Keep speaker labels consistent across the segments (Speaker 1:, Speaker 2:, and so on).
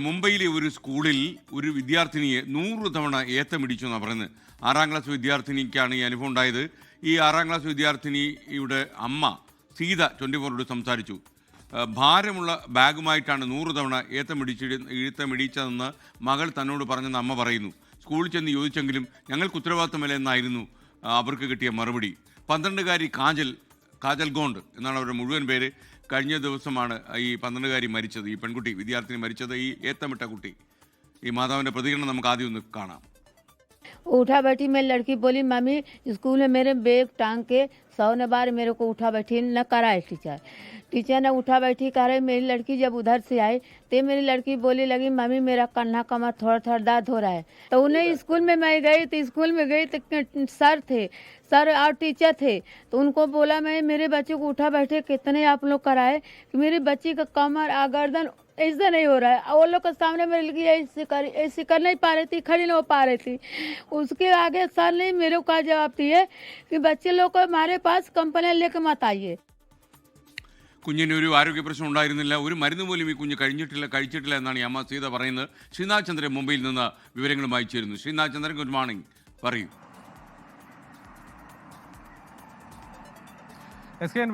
Speaker 1: മുംബൈയിലെ ഒരു സ്കൂളിൽ ഒരു വിദ്യാർത്ഥിനിയെ 100 തവണ ഏത്തമിടിച്ചു എന്നാണ് പറയുന്നത്. 6ാം ക്ലാസ് വിദ്യാർത്ഥിനിക്കാണ് ഈ അനുഭവം ഉണ്ടായത്. ഈ 6ാം ക്ലാസ് വിദ്യാർത്ഥിനിയുടെ അമ്മ സീത 24 സംസാരിച്ചു. ഭാരമുള്ള ബാഗുമായിട്ടാണ് 100 തവണ ഏത്തമിടിച്ചതെന്ന് മകൾ തന്നോട് പറഞ്ഞെന്ന് അമ്മ പറയുന്നു. സ്കൂളിൽ ചെന്ന് ചോദിച്ചെങ്കിലും ഞങ്ങൾക്ക് ഉത്തരവാദിത്തമില്ല എന്നായിരുന്നു അവർക്ക് കിട്ടിയ മറുപടി. 12കാരി കാജൽ ഗോണ്ട് എന്നാണ് അവരുടെ മുഴുവൻ പേര്. കഴിഞ്ഞ ദിവസമാണ് ഈ 12കാരി മരിച്ചത്. ഈ പെൺകുട്ടി വിദ്യാർത്ഥിനി മരിച്ചത്, ഈ ഏത്തമിട്ട കുട്ടി. ഈ മാതാവിൻ്റെ പ്രതികരണം നമുക്ക് ആദ്യം ഒന്ന് കാണാം.
Speaker 2: उठा बैठी मेरी लड़की बोली मम्मी स्कूल में मेरे बैग टांग के 100 बार मेरे को उठा बैठी न कराए टीचर ने उठा बैठी करे। मेरी लड़की जब उधर से आई तो मेरी लड़की बोली लगी मम्मी मेरा कन्हा कमर थोड़ा थोड़ा दर्द हो रहा है। तो उन्हें स्कूल में मैं गई तो स्कूल में गई तो सर और टीचर थे तो उनको बोला मैं मेरे बच्चे को उठा बैठे कितने आप लोग कराए कि मेरी बच्ची का कमर गर्दन ऐसा नहीं हो रहा है। वो लोग के सामने मेरे लगी ऐसी कर नहीं पा रही थी, खड़ी नहीं हो पा रही थी। उसके आगे सर ने मेरे को क्या जवाब दिए कि बच्चे लोग को हमारे पास कंप्लेन लेके मत आइए.
Speaker 1: കുഞ്ഞിന് ഒരു ആരോഗ്യ പ്രശ്നം ഉണ്ടായിരുന്നില്ല, ഒരു മരുന്ന് പോലും ഈ കുഞ്ഞ് കഴിച്ചിട്ടില്ല എന്നാണ് ഈ അമ്മ സീത പറയുന്നത്. ശ്രീനാഥ് ചന്ദ്രൻ മുംബൈയിൽ നിന്ന് വിവരങ്ങളുമായി ചേരുന്നു. ശ്രീനാഥ് ചന്ദ്രൻ, ഗുഡ് മോർണിംഗ്, പറയൂ.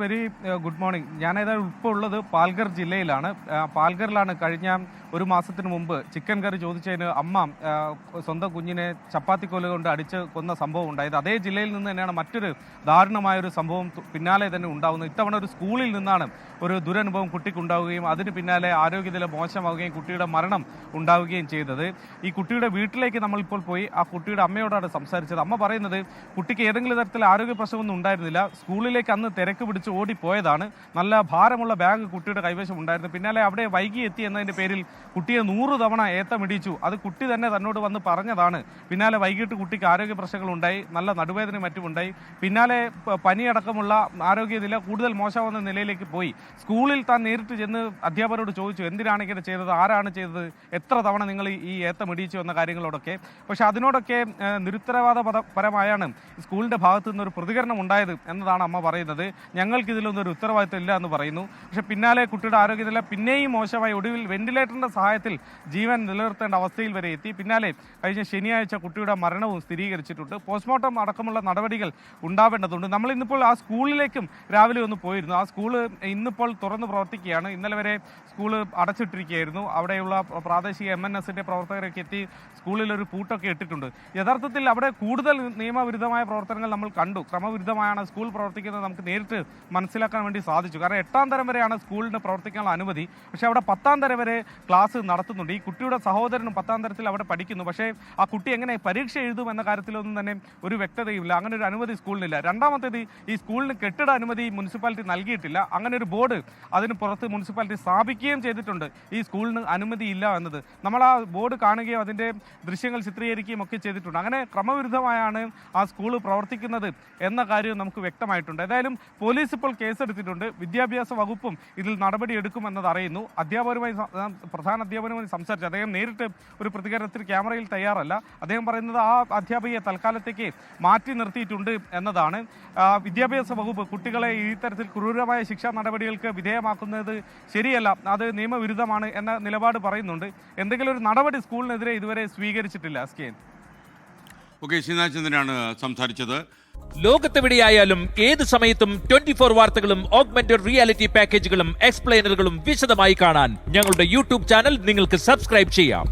Speaker 3: Very good morning. ഞാനേതായാലും ഇപ്പോൾ ഉള്ളത് പാൽഘർ ജില്ലയിലാണ്. പാൽഘറിലാണ് കഴിഞ്ഞ ഒരു മാസത്തിന് മുമ്പ് ചിക്കൻ കറി ചോദിച്ചതിന് അമ്മ സ്വന്തം കുഞ്ഞിനെ ചപ്പാത്തിക്കോല കൊണ്ട് അടിച്ച് കൊന്ന സംഭവം ഉണ്ടായത്. അതേ ജില്ലയിൽ നിന്ന് തന്നെയാണ് മറ്റൊരു ദാരുണമായൊരു സംഭവം പിന്നാലെ തന്നെ ഉണ്ടാകുന്നത്. ഇത്തവണ ഒരു സ്കൂളിൽ നിന്നാണ് ഒരു ദുരനുഭവം കുട്ടിക്കുണ്ടാവുകയും അതിന് പിന്നാലെ ആരോഗ്യനില മോശമാവുകയും കുട്ടിയുടെ മരണം ഉണ്ടാവുകയും ചെയ്തത്. ഈ കുട്ടിയുടെ വീട്ടിലേക്ക് നമ്മളിപ്പോൾ പോയി ആ കുട്ടിയുടെ അമ്മയോടാണ് സംസാരിച്ചത്. അമ്മ പറയുന്നത് കുട്ടിക്ക് ഏതെങ്കിലും തരത്തിൽ ആരോഗ്യ പ്രശ്നമൊന്നും ഉണ്ടായിരുന്നില്ല. സ്കൂളിലേക്ക് അന്ന് തിരക്ക് പിടിച്ച് ഓടിപ്പോയതാണ്. നല്ല ഭാരമുള്ള ബാഗ് കുട്ടിയുടെ കൈവശം ഉണ്ടായിരുന്നു. പിന്നാലെ അവിടെ വൈകി എത്തി എന്നതിൻ്റെ പേരിൽ കുട്ടിയെ 100 തവണ ഏത്തമിടിച്ചു. അത് കുട്ടി തന്നെ തന്നോട് വന്ന് പറഞ്ഞതാണ്. പിന്നാലെ വൈകിട്ട് കുട്ടിക്ക് ആരോഗ്യ പ്രശ്നങ്ങളുണ്ടായി, നല്ല നടുവേദന മറ്റുമുണ്ടായി. പിന്നാലെ പനിയടക്കമുള്ള ആരോഗ്യനില കൂടുതൽ മോശമാവുന്ന നിലയിലേക്ക് പോയി. സ്കൂളിൽ താൻ നേരിട്ട് ചെന്ന് അധ്യാപകരോട് ചോദിച്ചു എന്തിനാണ് ഇങ്ങനെ ചെയ്തത്, ആരാണ് ചെയ്തത്, എത്ര തവണ നിങ്ങൾ ഈ ഏത്തമിടിച്ചു എന്ന കാര്യങ്ങളോടൊക്കെ. പക്ഷെ അതിനോടൊക്കെ നിരുത്തരവാദപരമായാണ് സ്കൂളിൻ്റെ ഭാഗത്തു നിന്നൊരു പ്രതികരണം ഉണ്ടായത് എന്നതാണ് അമ്മ പറയുന്നത്. ഞങ്ങൾക്ക് ഇതിലൊന്നും ഒരു ഉത്തരവാദിത്തം ഇല്ല എന്ന് പറയുന്നു. പക്ഷെ പിന്നാലെ കുട്ടിയുടെ ആരോഗ്യനില പിന്നെയും മോശമായി. ഒടുവിൽ വെന്റിലേറ്ററിൻ്റെ സഹായത്തിൽ ജീവൻ നിലനിർത്തേണ്ട അവസ്ഥയിൽ വരെ എത്തി. പിന്നാലെ കഴിഞ്ഞ ശനിയാഴ്ച കുട്ടിയുടെ മരണവും സ്ഥിരീകരിച്ചിട്ടുണ്ട്. പോസ്റ്റ്മോർട്ടം അടക്കമുള്ള നടപടികൾ ഉണ്ടാവേണ്ടതുണ്ട്. നമ്മൾ ഇന്നിപ്പോൾ ആ സ്കൂളിലേക്കും രാവിലെ ഒന്ന് പോയിരുന്നു. ആ സ്കൂള് ഇന്നിപ്പോൾ തുറന്ന് പ്രവർത്തിക്കുകയാണ്. ഇന്നലെ വരെ സ്കൂള് അടച്ചിട്ടിരിക്കുകയായിരുന്നു. അവിടെയുള്ള പ്രാദേശിക MNS-ന്റെ പ്രവർത്തകരൊക്കെ എത്തി സ്കൂളിലൊരു പൂട്ടൊക്കെ ഇട്ടിട്ടുണ്ട്. യഥാർത്ഥത്തിൽ അവിടെ കൂടുതൽ നിയമവിരുദ്ധമായ പ്രവർത്തനങ്ങൾ നമ്മൾ കണ്ടു. ക്രമവിരുദ്ധമായാണ് സ്കൂൾ പ്രവർത്തിക്കുന്നത് നമുക്ക് നേരിട്ട് മനസ്സിലാക്കാൻ വേണ്ടി സാധിച്ചു. കാരണം 8ാം തരം വരെയാണ് സ്കൂളിന് പ്രവർത്തിക്കാനുള്ള അനുമതി. പക്ഷേ അവിടെ 10ാം തരം വരെ ക്ലാസ് നടത്തുന്നുണ്ട്. ഈ കുട്ടിയുടെ സഹോദരനും 10ാം തരത്തിൽ അവിടെ പഠിക്കുന്നു. പക്ഷേ ആ കുട്ടി എങ്ങനെ പരീക്ഷ എഴുതും എന്ന കാര്യത്തിലൊന്നും തന്നെ ഒരു വ്യക്തതയുമില്ല. അങ്ങനെ ഒരു അനുമതി സ്കൂളിനില്ല. രണ്ടാമത്തേത് ഈ സ്കൂളിന് കെട്ടിട അനുമതി മുനിസിപ്പാലിറ്റി നൽകിയിട്ടില്ല. അങ്ങനെ ഒരു ബോർഡ് അതിന് പുറത്ത് മുനിസിപ്പാലിറ്റി സ്ഥാപിക്കുകയും ചെയ്തിട്ടുണ്ട് ഈ സ്കൂളിന് അനുമതിയില്ല എന്നത്. നമ്മൾ ആ ബോർഡ് കാണുകയും അതിൻ്റെ ദൃശ്യങ്ങൾ ചിത്രീകരിക്കുകയും ഒക്കെ ചെയ്തിട്ടുണ്ട്. അങ്ങനെ ക്രമവിരുദ്ധമായാണ് ആ സ്കൂൾ പ്രവർത്തിക്കുന്നത് എന്ന കാര്യം നമുക്ക് വ്യക്തമായിട്ടുണ്ട്. ഏതായാലും പോലീസ് ഇപ്പോൾ കേസെടുത്തിട്ടുണ്ട്. വിദ്യാഭ്യാസ വകുപ്പും ഇതിൽ നടപടിയെടുക്കുമെന്നത് അറിയുന്നു. പ്രധാന അധ്യാപകരുമായി സംസാരിച്ചു. അദ്ദേഹം നേരിട്ട് ഒരു പ്രതികരണത്തിന് ക്യാമറയിൽ തയ്യാറല്ല. അദ്ദേഹം പറയുന്നത് ആ അധ്യാപികയെ തൽക്കാലത്തേക്ക് മാറ്റി നിർത്തിയിട്ടുണ്ട് എന്നതാണ്. വിദ്യാഭ്യാസ വകുപ്പ് കുട്ടികളെ ഈ തരത്തിൽ ക്രൂരമായ ശിക്ഷാ നടപടികൾക്ക് വിധേയമാക്കുന്നത് ശരിയല്ല, അത് നിയമവിരുദ്ധമാണ് എന്ന നിലപാട് പറയുന്നുണ്ട്. എന്തെങ്കിലും ഒരു നടപടി സ്കൂളിനെതിരെ ഇതുവരെ സ്വീകരിച്ചിട്ടില്ല.
Speaker 1: ഓക്കെ, ശ്രീനാഥ് ചന്ദ്രനാണ് സംസാരിച്ചത്.
Speaker 4: ലോകത്തെവിടെയായാലും ഏത് സമയത്തും 24 വാർത്തകളും ഓഗ്മെന്റഡ് റിയാലിറ്റി പാക്കേജുകളും എക്സ്പ്ലെയിനറുകളും വിശദമായി കാണാൻ ഞങ്ങളുടെ യൂട്യൂബ് ചാനൽ നിങ്ങൾക്ക് സബ്സ്ക്രൈബ് ചെയ്യാം.